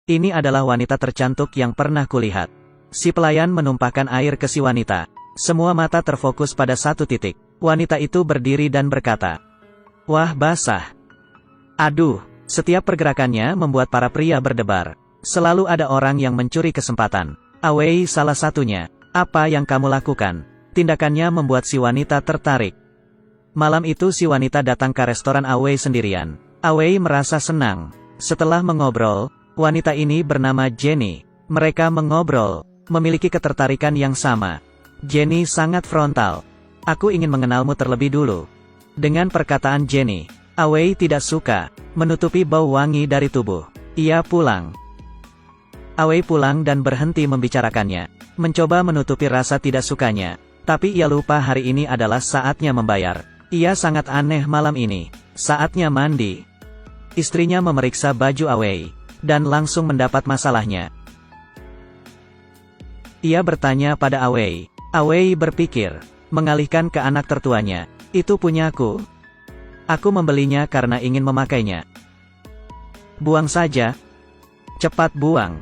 Ini adalah wanita tercantik yang pernah kulihat. Si pelayan menumpahkan air ke si wanita. Semua mata terfokus pada satu titik. Wanita itu berdiri dan berkata, "Wah, basah." Aduh, setiap pergerakannya membuat para pria berdebar. Selalu ada orang yang mencuri kesempatan. Awei salah satunya. Apa yang kamu lakukan? Tindakannya membuat si wanita tertarik. Malam itu si wanita datang ke restoran Awei sendirian. Awei merasa senang. Setelah mengobrol, wanita ini bernama Jenny. Mereka mengobrol, memiliki ketertarikan yang sama. Jenny sangat frontal. "Aku ingin mengenalmu terlebih dulu." Dengan perkataan Jenny, Awei tidak suka, menutupi bau wangi dari tubuh. Ia pulang. Awei pulang dan berhenti membicarakannya. Mencoba menutupi rasa tidak sukanya. Tapi ia lupa hari ini adalah saatnya membayar. Ia sangat aneh malam ini. Saatnya mandi. Istrinya memeriksa baju Awei. Dan langsung mendapat masalahnya. Ia bertanya pada Awei. Awei berpikir. Mengalihkan ke anak tertuanya. "Itu punyaku. Aku membelinya karena ingin memakainya. Buang saja. Cepat buang.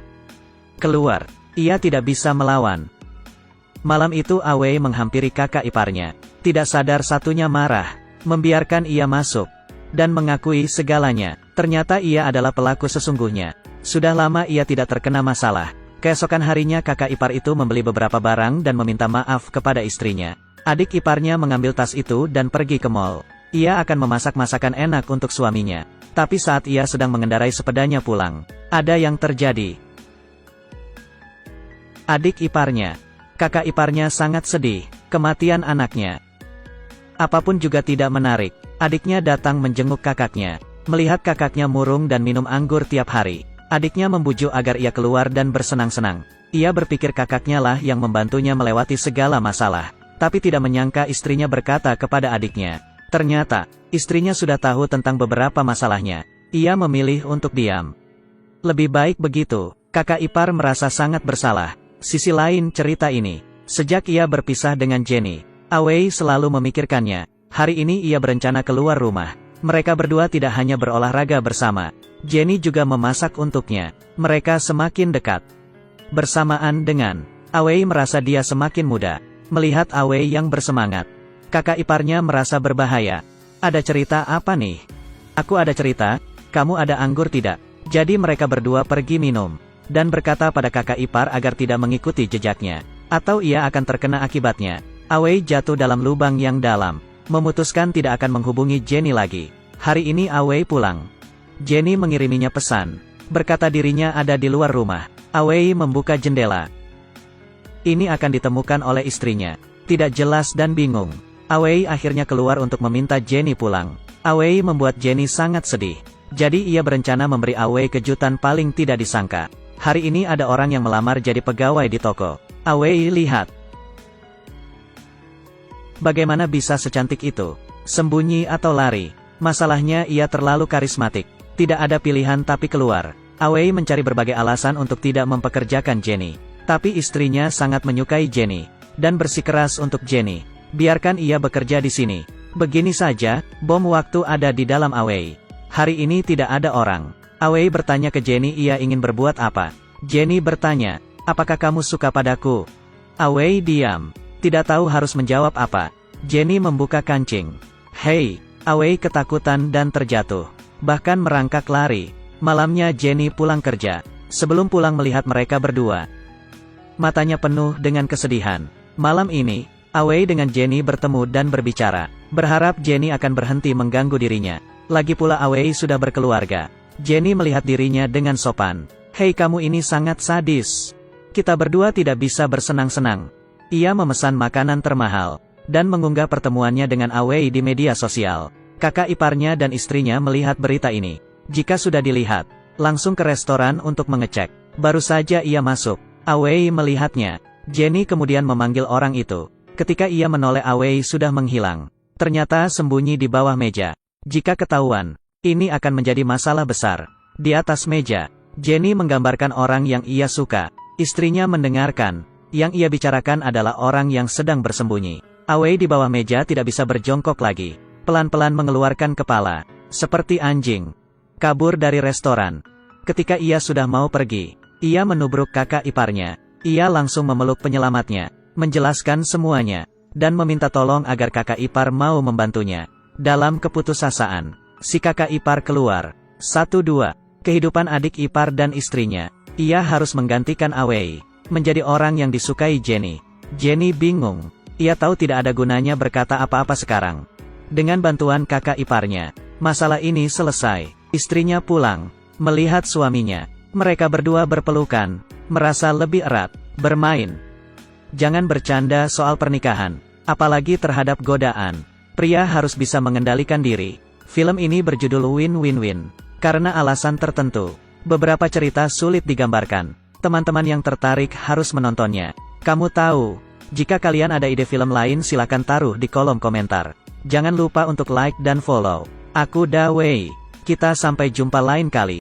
Keluar." Ia tidak bisa melawan. Malam itu Awei menghampiri kakak iparnya. Tidak sadar satunya marah, membiarkan ia masuk, dan mengakui segalanya. Ternyata ia adalah pelaku sesungguhnya. Sudah lama ia tidak terkena masalah. Keesokan harinya kakak ipar itu membeli beberapa barang dan meminta maaf kepada istrinya. Adik iparnya mengambil tas itu dan pergi ke mall. Ia akan memasak masakan enak untuk suaminya. Tapi saat ia sedang mengendarai sepedanya pulang, ada yang terjadi. Adik iparnya, kakak iparnya sangat sedih, kematian anaknya. Apapun juga tidak menarik. Adiknya datang menjenguk kakaknya. Melihat kakaknya murung dan minum anggur tiap hari, adiknya membujuk agar ia keluar dan bersenang-senang. Ia berpikir kakaknya lah yang membantunya melewati segala masalah. Tapi tidak menyangka istrinya berkata kepada adiknya. Ternyata, istrinya sudah tahu tentang beberapa masalahnya. Ia memilih untuk diam. Lebih baik begitu, kakak ipar merasa sangat bersalah. Sisi lain cerita ini, sejak ia berpisah dengan Jenny, Awei selalu memikirkannya. Hari ini ia berencana keluar rumah. Mereka berdua tidak hanya berolahraga bersama, Jenny juga memasak untuknya. Mereka semakin dekat. Bersamaan dengan Awei merasa dia semakin muda. Melihat Awei yang bersemangat, kakak iparnya merasa berbahaya. "Ada cerita apa nih?" "Aku ada cerita, kamu ada anggur tidak?" Jadi mereka berdua pergi minum. Dan berkata pada kakak ipar agar tidak mengikuti jejaknya, atau ia akan terkena akibatnya. Awei jatuh dalam lubang yang dalam, memutuskan tidak akan menghubungi Jenny lagi. Hari ini Awei pulang. Jenny mengiriminya pesan, berkata dirinya ada di luar rumah. Awei membuka jendela. Ini akan ditemukan oleh istrinya. Tidak jelas dan bingung. Awei akhirnya keluar untuk meminta Jenny pulang. Awei membuat Jenny sangat sedih. Jadi ia berencana memberi Awei kejutan paling tidak disangka. Hari ini ada orang yang melamar jadi pegawai di toko. Awei lihat. Bagaimana bisa secantik itu? Sembunyi atau lari? Masalahnya ia terlalu karismatik. Tidak ada pilihan tapi keluar. Awei mencari berbagai alasan untuk tidak mempekerjakan Jenny. Tapi istrinya sangat menyukai Jenny. Dan bersikeras untuk Jenny. Biarkan ia bekerja di sini. Begini saja, bom waktu ada di dalam Awei. Hari ini tidak ada orang. Awei bertanya ke Jenny ia ingin berbuat apa. Jenny bertanya, "Apakah kamu suka padaku?" Awei diam. Tidak tahu harus menjawab apa. Jenny membuka kancing. "Hei!" Awei ketakutan dan terjatuh. Bahkan merangkak lari. Malamnya Jenny pulang kerja. Sebelum pulang melihat mereka berdua. Matanya penuh dengan kesedihan. Malam ini, Awei dengan Jenny bertemu dan berbicara. Berharap Jenny akan berhenti mengganggu dirinya. Lagi pula Awei sudah berkeluarga. Jenny melihat dirinya dengan sopan. "Hei, kamu ini sangat sadis. Kita berdua tidak bisa bersenang-senang." Ia memesan makanan termahal, dan mengunggah pertemuannya dengan Awei di media sosial. Kakak iparnya dan istrinya melihat berita ini. Jika sudah dilihat, langsung ke restoran untuk mengecek. Baru saja ia masuk, Awei melihatnya. Jenny kemudian memanggil orang itu. Ketika ia menoleh Awei sudah menghilang. Ternyata sembunyi di bawah meja. Jika ketahuan, ini akan menjadi masalah besar. Di atas meja, Jenny menggambarkan orang yang ia suka. Istrinya mendengarkan. Yang ia bicarakan adalah orang yang sedang bersembunyi. Awei di bawah meja tidak bisa berjongkok lagi. Pelan-pelan mengeluarkan kepala. Seperti anjing. Kabur dari restoran. Ketika ia sudah mau pergi, ia menubruk kakak iparnya. Ia langsung memeluk penyelamatnya, menjelaskan semuanya, dan meminta tolong agar kakak ipar mau membantunya. Dalam keputusasaan, si kakak ipar keluar. 1-2. Kehidupan adik ipar dan istrinya. Ia harus menggantikan Awei menjadi orang yang disukai Jenny. Jenny bingung. Ia tahu tidak ada gunanya berkata apa-apa sekarang. Dengan bantuan kakak iparnya, masalah ini selesai. Istrinya pulang, melihat suaminya. Mereka berdua berpelukan, merasa lebih erat, bermain. Jangan bercanda soal pernikahan, apalagi terhadap godaan. Pria harus bisa mengendalikan diri. Film ini berjudul Win-Win-Win. Karena alasan tertentu, beberapa cerita sulit digambarkan. Teman-teman yang tertarik harus menontonnya. Kamu tahu, jika kalian ada ide film lain silakan taruh di kolom komentar. Jangan lupa untuk like dan follow. Aku Da Wei. Kita sampai jumpa lain kali.